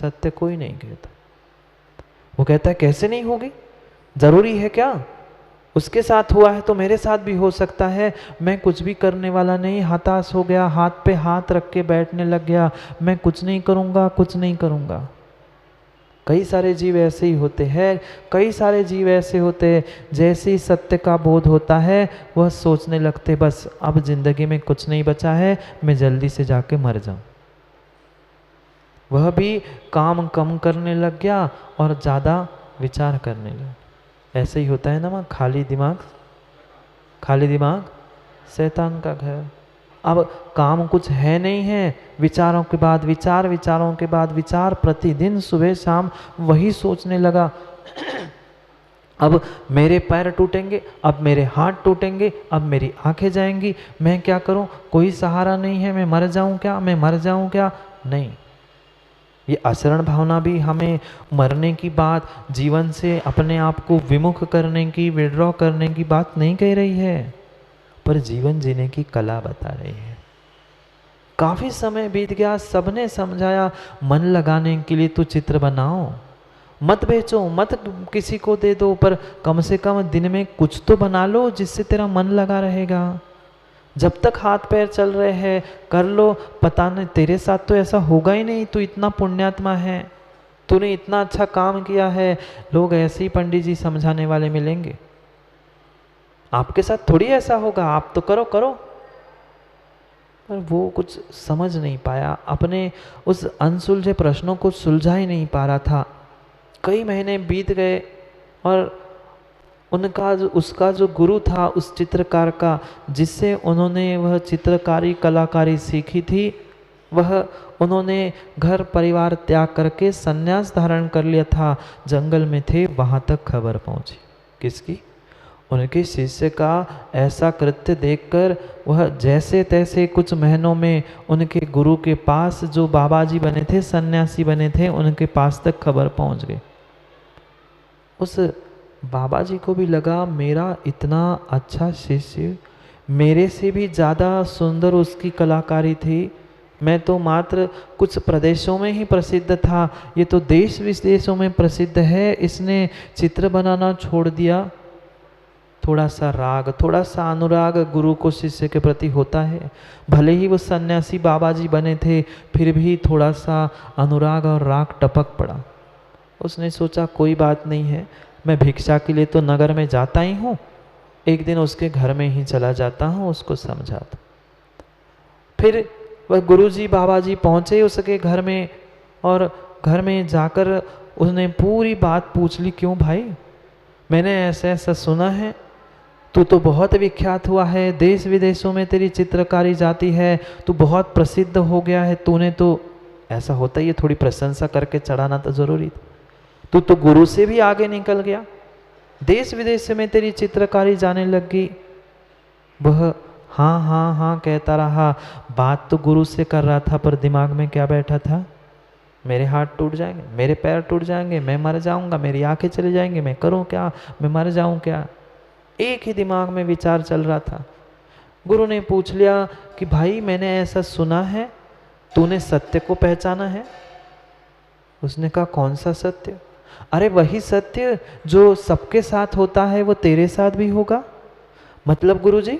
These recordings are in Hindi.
सत्य कोई नहीं कहता। वो कहता है कैसे नहीं होगी, जरूरी है क्या, उसके साथ हुआ है तो मेरे साथ भी हो सकता है। मैं कुछ भी करने वाला नहीं, हताश हो गया, हाथ पे हाथ रख के बैठने लग गया, मैं कुछ नहीं करूँगा, कुछ नहीं करूँगा। कई सारे जीव ऐसे ही होते हैं, कई सारे जीव ऐसे होते हैं, जैसे ही सत्य का बोध होता है वह सोचने लगते बस अब जिंदगी में कुछ नहीं बचा है, मैं जल्दी से जाके मर जाऊं। वह भी काम कम करने लग गया और ज़्यादा विचार करने लगा। ऐसे ही होता है ना माँ, खाली दिमाग शैतान का घर। अब काम कुछ है नहीं है, विचारों के बाद विचार, विचारों के बाद विचार, प्रतिदिन सुबह शाम वही सोचने लगा अब मेरे पैर टूटेंगे, अब मेरे हाथ टूटेंगे, अब मेरी आंखें जाएंगी, मैं क्या करूं, कोई सहारा नहीं है, मैं मर जाऊं क्या, मैं मर जाऊं क्या। नहीं, ये आचरण भावना भी हमें मरने की बात, जीवन से अपने आप को विमुख करने की, विड्रॉ करने की बात नहीं कह रही है, पर जीवन जीने की कला बता रही है। काफी समय बीत गया, सबने समझाया मन लगाने के लिए तो चित्र बनाओ, मत बेचो, मत किसी को दे दो, पर कम से कम दिन में कुछ तो बना लो जिससे तेरा मन लगा रहेगा। जब तक हाथ पैर चल रहे हैं कर लो, पता नहीं तेरे साथ तो ऐसा होगा ही नहीं, तू इतना पुण्यात्मा है, तूने इतना अच्छा काम किया है। लोग ऐसे ही पंडित जी समझाने वाले मिलेंगे, आपके साथ थोड़ी ऐसा होगा, आप तो करो करो। पर वो कुछ समझ नहीं पाया, अपने उस अनसुलझे प्रश्नों को सुलझा ही नहीं पा रहा था। कई महीने बीत गए और उसका जो गुरु था उस चित्रकार का, जिससे उन्होंने वह चित्रकारी कलाकारी सीखी थी, उन्होंने घर परिवार त्याग करके संन्यास धारण कर लिया था, जंगल में थे, वहाँ तक खबर पहुँची। किसकी? उनके शिष्य का ऐसा कृत्य देखकर वह जैसे तैसे कुछ महीनों में उनके गुरु के पास, जो बाबा जी बने थे, सन्यासी बने थे, उनके पास तक खबर पहुँच गई। उस बाबा जी को भी लगा मेरा इतना अच्छा शिष्य, मेरे से भी ज़्यादा सुंदर उसकी कलाकारी थी, मैं तो मात्र कुछ प्रदेशों में ही प्रसिद्ध था, ये तो देश विदेशों में प्रसिद्ध है, इसने चित्र बनाना छोड़ दिया। थोड़ा सा राग, थोड़ा सा अनुराग गुरु को शिष्य के प्रति होता है, भले ही वो सन्यासी बाबा जी बने थे, फिर भी थोड़ा सा अनुराग और राग टपक पड़ा। उसने सोचा कोई बात नहीं है, मैं भिक्षा के लिए तो नगर में जाता ही हूँ, एक दिन उसके घर में ही चला जाता हूँ, उसको समझाता। फिर वह गुरुजी बाबा जी पहुँचे उसके घर में, और घर में जाकर उसने पूरी बात पूछ ली, क्यों भाई, मैंने ऐसा ऐसा सुना है, तू तो बहुत विख्यात हुआ है, देश विदेशों में तेरी चित्रकारी जाती है, तू बहुत प्रसिद्ध हो गया है, तूने तो, ऐसा होता ही है, थोड़ी प्रशंसा करके चढ़ाना तो जरूरी था, तू तो गुरु से भी आगे निकल गया, देश विदेश में तेरी चित्रकारी जाने लग गई। वह हाँ हाँ हाँ कहता रहा, बात तो गुरु से कर रहा था, पर दिमाग में क्या बैठा था, मेरे हाथ टूट जाएंगे, मेरे पैर टूट जाएंगे, मैं मर जाऊंगा, मेरी आंखें चली जाएंगी, मैं करूं क्या, मैं मर जाऊं क्या, एक ही दिमाग में विचार चल रहा था। गुरु ने पूछ लिया कि भाई मैंने ऐसा सुना है, तूने सत्य को पहचाना है? उसने कहा कौन सा सत्य? अरे वही सत्य जो सबके साथ होता है वो तेरे साथ भी होगा। मतलब गुरुजी?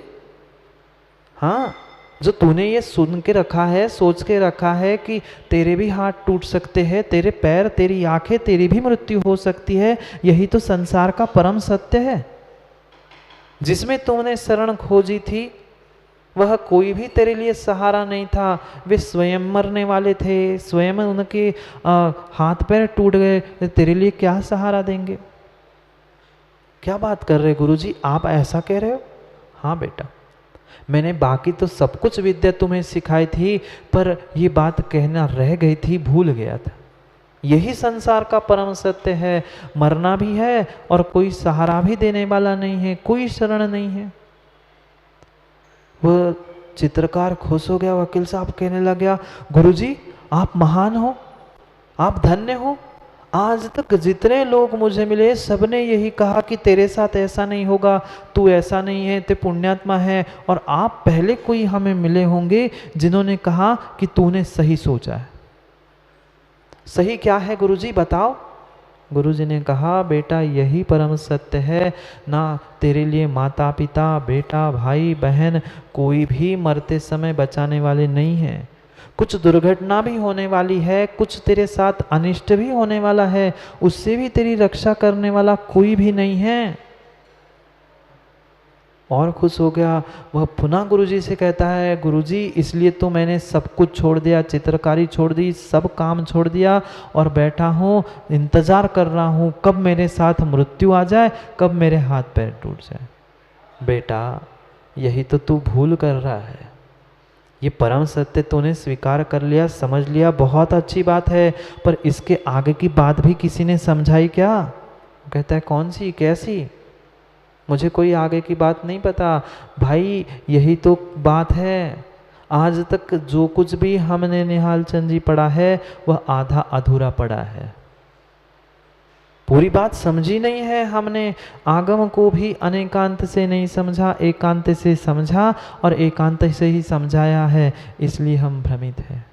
हाँ, जो तूने ये सुन के रखा है, सोच के रखा है कि तेरे भी हाथ टूट सकते हैं, तेरे पैर, तेरी आंखें, तेरी भी मृत्यु हो सकती है, यही तो संसार का परम सत्य है। जिसमें तुमने शरण खोजी थी वह कोई भी तेरे लिए सहारा नहीं था, वे स्वयं मरने वाले थे, स्वयं उनके हाथ पैर टूट गए, तेरे लिए क्या सहारा देंगे? क्या बात कर रहे गुरुजी, आप ऐसा कह रहे हो? हाँ बेटा, मैंने बाकी तो सब कुछ विद्या तुम्हें सिखाई थी, पर ये बात कहना रह गई थी, भूल गया था। यही संसार का परम सत्य है, मरना भी है और कोई सहारा भी देने वाला नहीं है, कोई शरण नहीं है। वह चित्रकार खुश हो गया, वकील साहब कहने लग गया, गुरुजी आप महान हो, आप धन्य हो, आज तक जितने लोग मुझे मिले सबने यही कहा कि तेरे साथ ऐसा नहीं होगा, तू ऐसा नहीं है, तू पुण्यात्मा है, और आप पहले कोई हमें मिले होंगे जिन्होंने कहा कि तूने सही सोचा है। सही क्या है गुरुजी बताओ। गुरुजी ने कहा बेटा यही परम सत्य है, ना तेरे लिए माता पिता बेटा भाई बहन कोई भी मरते समय बचाने वाले नहीं हैं। कुछ दुर्घटना भी होने वाली है, कुछ तेरे साथ अनिष्ट भी होने वाला है, उससे भी तेरी रक्षा करने वाला कोई भी नहीं है। और खुश हो गया। वह पुनः गुरुजी से कहता है गुरुजी इसलिए तो मैंने सब कुछ छोड़ दिया, चित्रकारी छोड़ दी, सब काम छोड़ दिया और बैठा हूँ, इंतजार कर रहा हूँ कब मेरे साथ मृत्यु आ जाए, कब मेरे हाथ पैर टूट जाए। बेटा यही तो तू भूल कर रहा है। ये परम सत्य तूने स्वीकार कर लिया, समझ लिया, बहुत अच्छी बात है, पर इसके आगे की बात भी किसी ने समझाई क्या? कहता है कौन सी कैसी? मुझे कोई आगे की बात नहीं पता। भाई यही तो बात है, आज तक जो कुछ भी हमने निहाल चंद जी पढ़ा है वह आधा अधूरा पढ़ा है, पूरी बात समझी नहीं है हमने। आगम को भी अनेकांत से नहीं समझा, एकांत से समझा और एकांत से ही समझाया है, इसलिए हम भ्रमित हैं।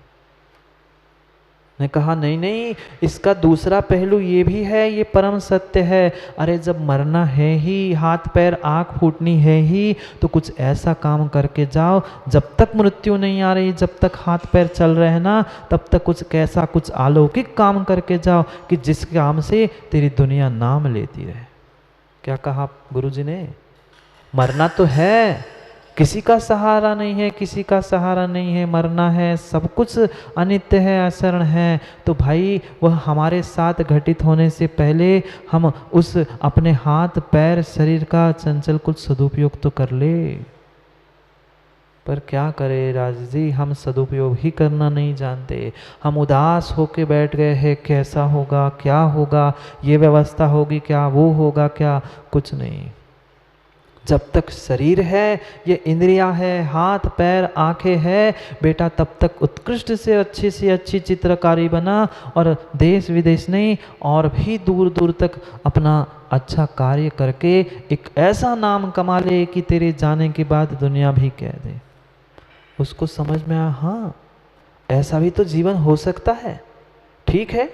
ने कहा नहीं नहीं, इसका दूसरा पहलू ये भी है, ये परम सत्य है। अरे जब मरना है ही, हाथ पैर आँख फूटनी है ही, तो कुछ ऐसा काम करके जाओ जब तक मृत्यु नहीं आ रही, जब तक हाथ पैर चल रहे हैं ना, तब तक कुछ कैसा कुछ अलौकिक काम करके जाओ कि जिस काम से तेरी दुनिया नाम लेती रहे। क्या कहा गुरुजी ने? मरना तो है, किसी का सहारा नहीं है, किसी का सहारा नहीं है, मरना है, सब कुछ अनित्य है, अशरण है। तो भाई वह हमारे साथ घटित होने से पहले हम उस अपने हाथ पैर शरीर का चंचल कुछ सदुपयोग तो कर ले। पर क्या करे राज जी, हम सदुपयोग ही करना नहीं जानते। हम उदास होके बैठ गए हैं, कैसा होगा क्या होगा, ये व्यवस्था होगी क्या, वो होगा क्या, कुछ नहीं। जब तक शरीर है, ये इंद्रियां है, हाथ पैर आंखें है बेटा, तब तक उत्कृष्ट से अच्छी चित्रकारी बना और देश विदेश नहीं और भी दूर दूर तक अपना अच्छा कार्य करके एक ऐसा नाम कमा ले कि तेरे जाने के बाद दुनिया भी कह दे। उसको समझ में आया हाँ ऐसा भी तो जीवन हो सकता है। ठीक है,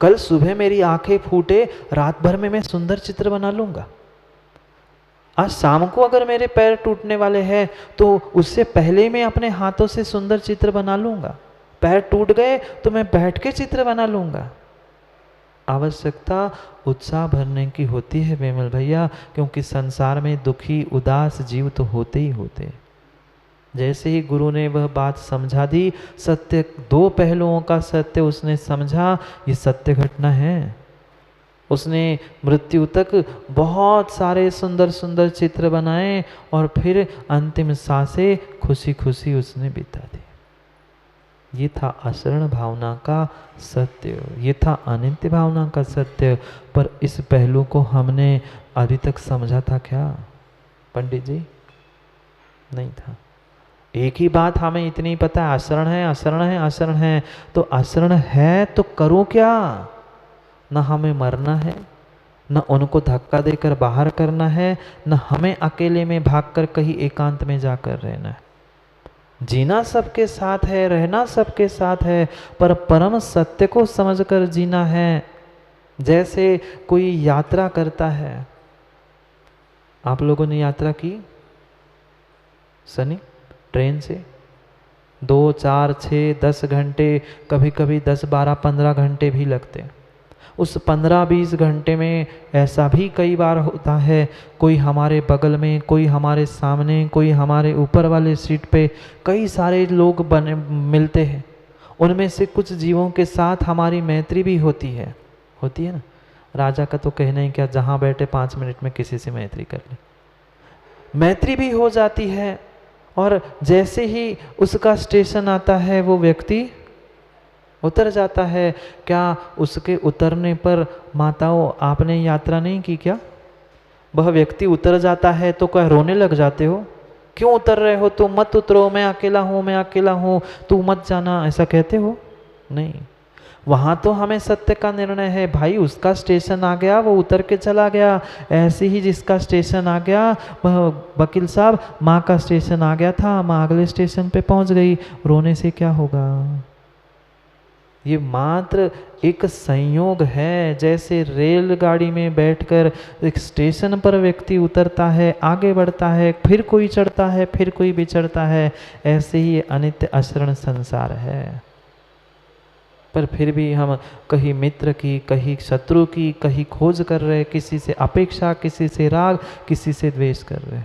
कल सुबह मेरी आंखें फूटे, रात भर में मैं सुंदर चित्र बना लूंगा। आज शाम को अगर मेरे पैर टूटने वाले हैं तो उससे पहले मैं अपने हाथों से सुंदर चित्र बना लूंगा। पैर टूट गए तो मैं बैठ के चित्र बना लूंगा। आवश्यकता उत्साह भरने की होती है विमल भैया, क्योंकि संसार में दुखी उदास जीव तो होते ही होते। जैसे ही गुरु ने वह बात समझा दी, सत्य दो पहलुओं का सत्य उसने समझा, ये सत्य घटना है। उसने मृत्यु तक बहुत सारे सुंदर सुंदर चित्र बनाए और फिर अंतिम सांसें खुशी खुशी उसने बिता दी। ये था अशरण भावना का सत्य, ये था अनित्य भावना का सत्य। पर इस पहलू को हमने अभी तक समझा था क्या पंडित जी? नहीं था। एक ही बात हमें इतनी पता है, अशरण है अशरण है अशरण है। तो अशरण है तो करूं क्या? न हमें मरना है, न उनको धक्का देकर बाहर करना है, न हमें अकेले में भागकर कहीं एकांत में जाकर रहना है। जीना सबके साथ है, रहना सबके साथ है, पर परम सत्य को समझकर जीना है। जैसे कोई यात्रा करता है, आप लोगों ने यात्रा की सनी ट्रेन से 2 4 6 10 घंटे, कभी कभी 10 12 15 घंटे भी लगते हैं। उस 15-20 घंटे में ऐसा भी कई बार होता है, कोई हमारे बगल में, कोई हमारे सामने, कोई हमारे ऊपर वाले सीट पे कई सारे लोग बने मिलते हैं। उनमें से कुछ जीवों के साथ हमारी मैत्री भी होती है ना। राजा का तो कहना ही क्या, जहाँ बैठे 5 मिनट में किसी से मैत्री कर ले, मैत्री भी हो जाती है। और जैसे ही उसका स्टेशन आता है वो व्यक्ति उतर जाता है। क्या उसके उतरने पर माताओं आपने यात्रा नहीं की क्या? वह व्यक्ति उतर जाता है तो क्या रोने लग जाते हो? क्यों उतर रहे हो? तुम मत उतरो, मैं अकेला हूँ, तू मत जाना, ऐसा कहते हो? नहीं, वहाँ तो हमें सत्य का निर्णय है। भाई उसका स्टेशन आ गया, वो उतर के चला गया। ऐसे ही जिसका स्टेशन आ गया, वह वकील साहब माँ का स्टेशन आ गया था, माँ अगले स्टेशन पे पहुँच गई, रोने से क्या होगा? ये मात्र एक संयोग है। जैसे रेलगाड़ी में बैठकर एक स्टेशन पर व्यक्ति उतरता है, आगे बढ़ता है, फिर कोई चढ़ता है, फिर कोई भी चढ़ता है, ऐसे ही अनित्य अशरण संसार है। पर फिर भी हम कहीं मित्र की, कहीं शत्रु की, कहीं खोज कर रहे, किसी से अपेक्षा, किसी से राग, किसी से द्वेष कर रहे।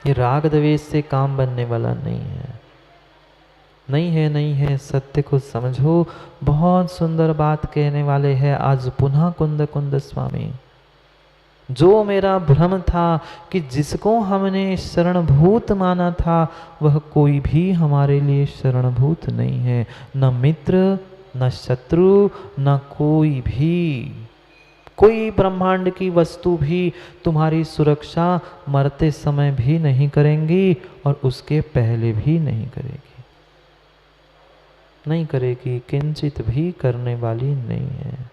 ये राग द्वेष से काम बनने वाला नहीं है। नहीं है, नहीं है, सत्य को समझो। बहुत सुंदर बात कहने वाले हैं आज पुनः कुंद कुंद स्वामी। जो मेरा भ्रम था कि जिसको हमने शरणभूत माना था वह कोई भी हमारे लिए शरणभूत नहीं है, न मित्र, न शत्रु, न कोई भी। कोई ब्रह्मांड की वस्तु भी तुम्हारी सुरक्षा मरते समय भी नहीं करेंगी और उसके पहले भी नहीं करेगी, नहीं करेगी, किंचित भी करने वाली नहीं है।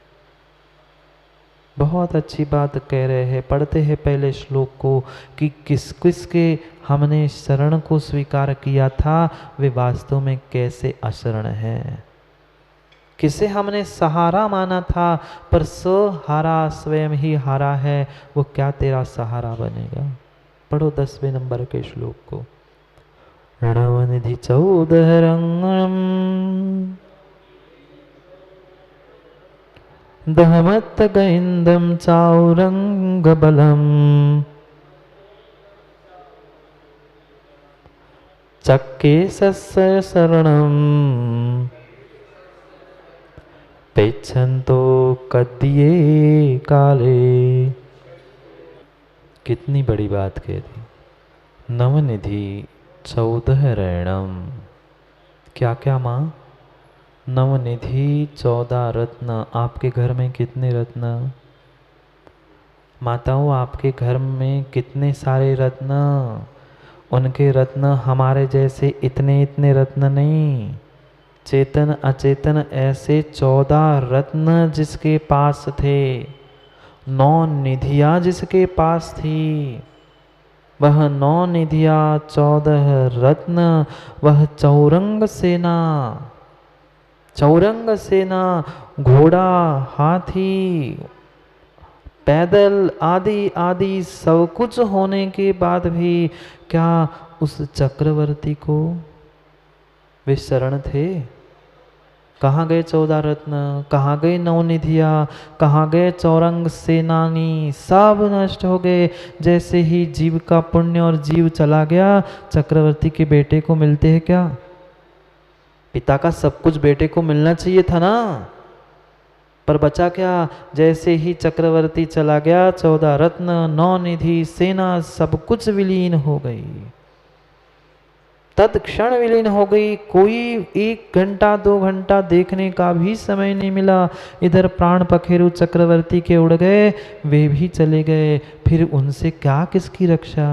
बहुत अच्छी बात कह रहे हैं। पढ़ते हैं पहले श्लोक को कि किस किस के हमने शरण को स्वीकार किया था वे वास्तव में कैसे अशरण है। किसे हमने सहारा माना था पर सहारा स्वयं ही हारा है, वो क्या तेरा सहारा बनेगा। पढ़ो 10वें नंबर के श्लोक को। रणवनिधि 14 रंगम दहमत्त गैंदम चाउरंग बलम चक्के सस्य शरणम पेच्छन्तो कद्ये काले। कितनी बड़ी बात कह दी। नवनिधि 14 रैणम। क्या क्या माँ? नवनिधि 14 रत्न। आपके घर में कितने रत्न? माताओं आपके घर में कितने सारे रत्न? उनके रत्न हमारे जैसे इतने इतने रत्न नहीं। चेतन अचेतन ऐसे 14 रत्न जिसके पास थे, 9 निधियाँ जिसके पास थी, वह 9 निधियाँ 14 रत्न, वह चौरंग सेना। चौरंग सेना घोड़ा, हाथी, पैदल आदि आदि सब कुछ होने के बाद भी क्या उस चक्रवर्ती को वे शरण थे? कहाँ गए 14 रत्न? कहाँ गए 9 निधियाँ? कहाँ गए चौरंग सेनानी? सब नष्ट हो गए। जैसे ही जीव का पुण्य और जीव चला गया, चक्रवर्ती के बेटे को मिलते हैं क्या? पिता का सब कुछ बेटे को मिलना चाहिए था ना, पर बचा क्या? जैसे ही चक्रवर्ती चला गया, 14 रत्न, 9 निधि, सेना सब कुछ विलीन हो गई, तत्क्षण विलीन हो गई। कोई 1 घंटा 2 घंटा देखने का भी समय नहीं मिला। इधर प्राण पखेरु चक्रवर्ती के उड़ गए, वे भी चले गए। फिर उनसे क्या किसकी रक्षा?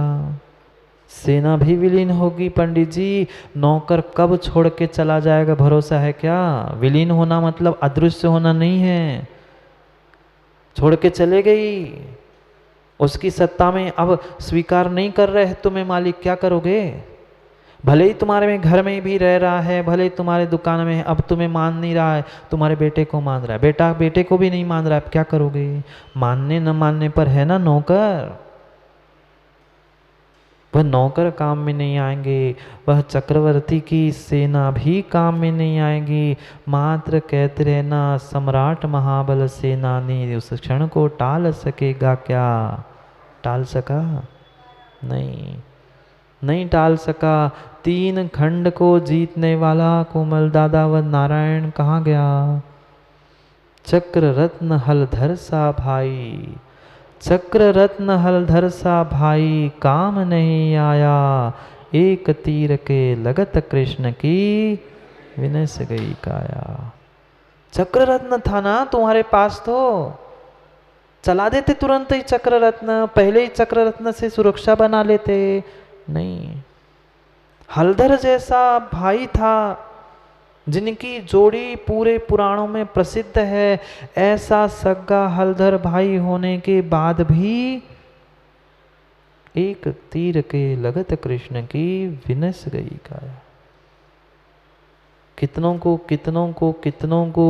सेना भी विलीन होगी। पंडित जी, नौकर कब छोड़ के चला जाएगा भरोसा है क्या? विलीन होना मतलब अदृश्य होना नहीं है। छोड़ के चले गई, उसकी सत्ता में अब स्वीकार नहीं कर रहे तुम्हें मालिक, क्या करोगे? भले ही तुम्हारे में घर में भी रह रहा है, भले ही तुम्हारे दुकान में, अब तुम्हें मान नहीं रहा है, तुम्हारे बेटे को मान रहा है, बेटा बेटे को भी नहीं मान रहा है, क्या करोगे? मानने न मानने पर है ना नौकर। वह नौकर काम में नहीं आएंगे, वह चक्रवर्ती की सेना भी काम में नहीं आएगी। मात्र कहते रहना सम्राट महाबल सेनानी उस क्षण को टाल सकेगा क्या? टाल सका? नहीं, नहीं टाल सका। 3 खंड को जीतने वाला कोमल दादा व नारायण कहाँ गया? चक्र रत्न हलधर सा भाई, चक्र रत्न हलधर सा भाई, काम नहीं आया, एक तीर के लगत कृष्ण की विनस गई काया। चक्र रत्न था ना तुम्हारे पास, तो चला देते तुरंत ही चक्र रत्न, पहले ही चक्र रत्न से सुरक्षा बना लेते। नहीं, हलधर जैसा भाई था जिनकी जोड़ी पूरे पुराणों में प्रसिद्ध है, ऐसा सग्गा हलधर भाई होने के बाद भी एक तीर के लगत कृष्ण की विनस गई काया। कितनों को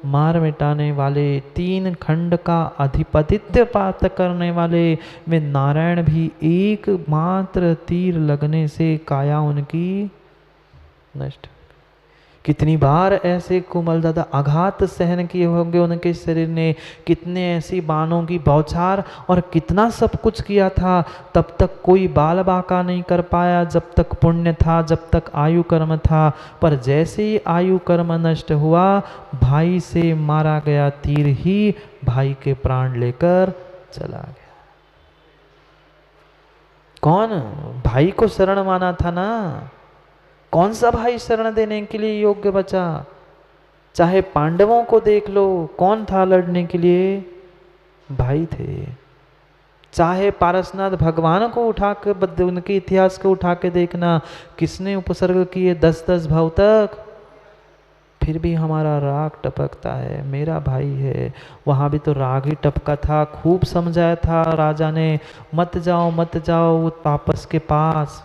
मार मिटाने वाले, 3 खंड का अधिपतित्व प्राप्त करने वाले वे नारायण भी एकमात्र तीर लगने से काया उनकी नष्ट। कितनी बार ऐसे कोमल दादा आघात सहन किए होंगे उनके शरीर ने, कितने ऐसी बाणों की बौछार, और कितना सब कुछ किया था, तब तक कोई बाल बाका नहीं कर पाया, जब तक पुण्य था, जब तक आयु कर्म था। पर जैसे ही आयु कर्म नष्ट हुआ, भाई से मारा गया तीर ही भाई के प्राण लेकर चला गया। कौन? भाई को शरण माना था ना। कौन सा भाई शरण देने के लिए योग्य बचा? चाहे पांडवों को देख लो, कौन था लड़ने के लिए? भाई थे। चाहे पारसनाथ भगवान को उठा के, उनके इतिहास को उठा के देखना, किसने उपसर्ग किए 10-10 भाव तक, फिर भी हमारा राग टपकता है, मेरा भाई है। वहाँ भी तो राग ही टपका था, खूब समझाया था राजा ने, मत जाओ वो तापस के पास।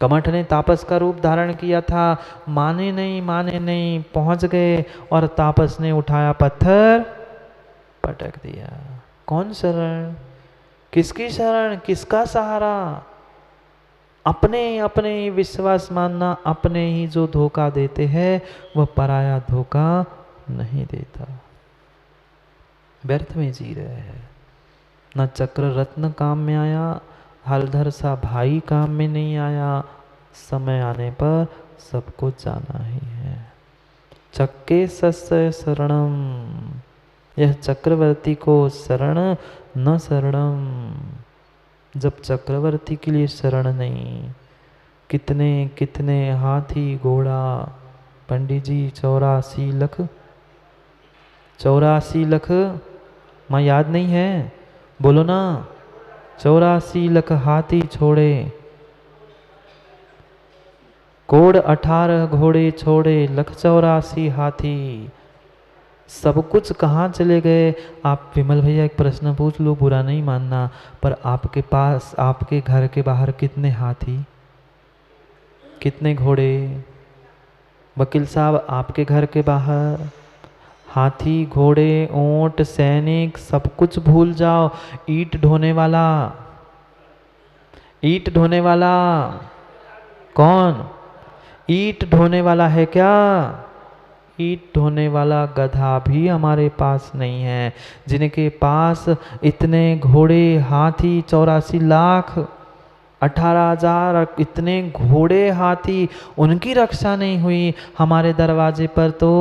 कमठ ने तापस का रूप धारण किया था, माने नहीं, पहुंच गए और तापस ने उठाया पत्थर पटक दिया। कौन शरण? किसकी शरण? किसका सहारा? अपने विश्वास मानना, अपने ही जो धोखा देते हैं वह पराया धोखा नहीं देता। व्यर्थ में जी रहे हैं। न चक्र रत्न काम में आया, हलधर सा भाई काम में नहीं आया, समय आने पर सब कुछ जाना ही है। चक्के सस्य शरणम, यह चक्रवर्ती को शरण न शरणम। जब चक्रवर्ती के लिए शरण नहीं, कितने हाथी घोड़ा, पंडित जी 84 लाख, माँ याद नहीं है? बोलो ना, 84 लाख हाथी छोड़े, कोड 18 घोड़े छोड़े, 184 हाथी, सब कुछ कहाँ चले गए? आप विमल भैया एक प्रश्न पूछ लो, बुरा नहीं मानना, पर आपके पास, आपके घर के बाहर कितने हाथी, कितने घोड़े? वकील साहब, आपके घर के बाहर हाथी, घोड़े, ऊंट, सैनिक, सब कुछ भूल जाओ। ईंट ढोने वाला कौन? ईंट ढोने वाला है क्या? ईंट ढोने वाला गधा भी हमारे पास नहीं है। जिनके पास इतने घोड़े, हाथी, 84 लाख, 18,000 इतने घोड़े, हाथी, उनकी रक्षा नहीं हुई। हमारे दरवाजे पर तो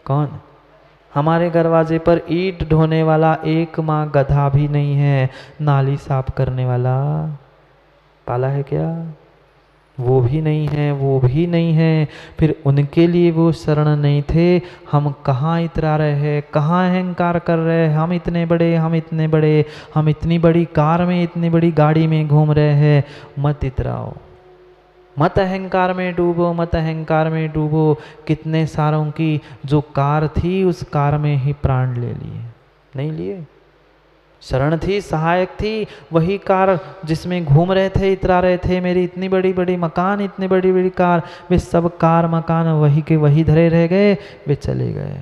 कौन? हमारे दरवाजे पर ईंट ढोने वाला एक माँ गधा भी नहीं है। नाली साफ करने वाला पाला है क्या? वो भी नहीं है। फिर उनके लिए वो शरण नहीं थे। हम कहाँ इतरा रहे हैं, कहाँ अहंकार कर रहे हैं, हम इतने बड़े, हम इतनी बड़ी कार में, इतनी बड़ी गाड़ी में घूम रहे हैं। मत इतराओ, मत अहंकार में डूबो। कितने सारों की जो कार थी, उस कार में ही प्राण ले लिए, नहीं लिए? शरण थी, सहायक थी, वही कार जिसमें घूम रहे थे, इतरा रहे थे। मेरी इतनी बड़ी मकान, इतनी बड़ी कार, वे सब कार मकान वही के वही धरे रह गए, वे चले गए।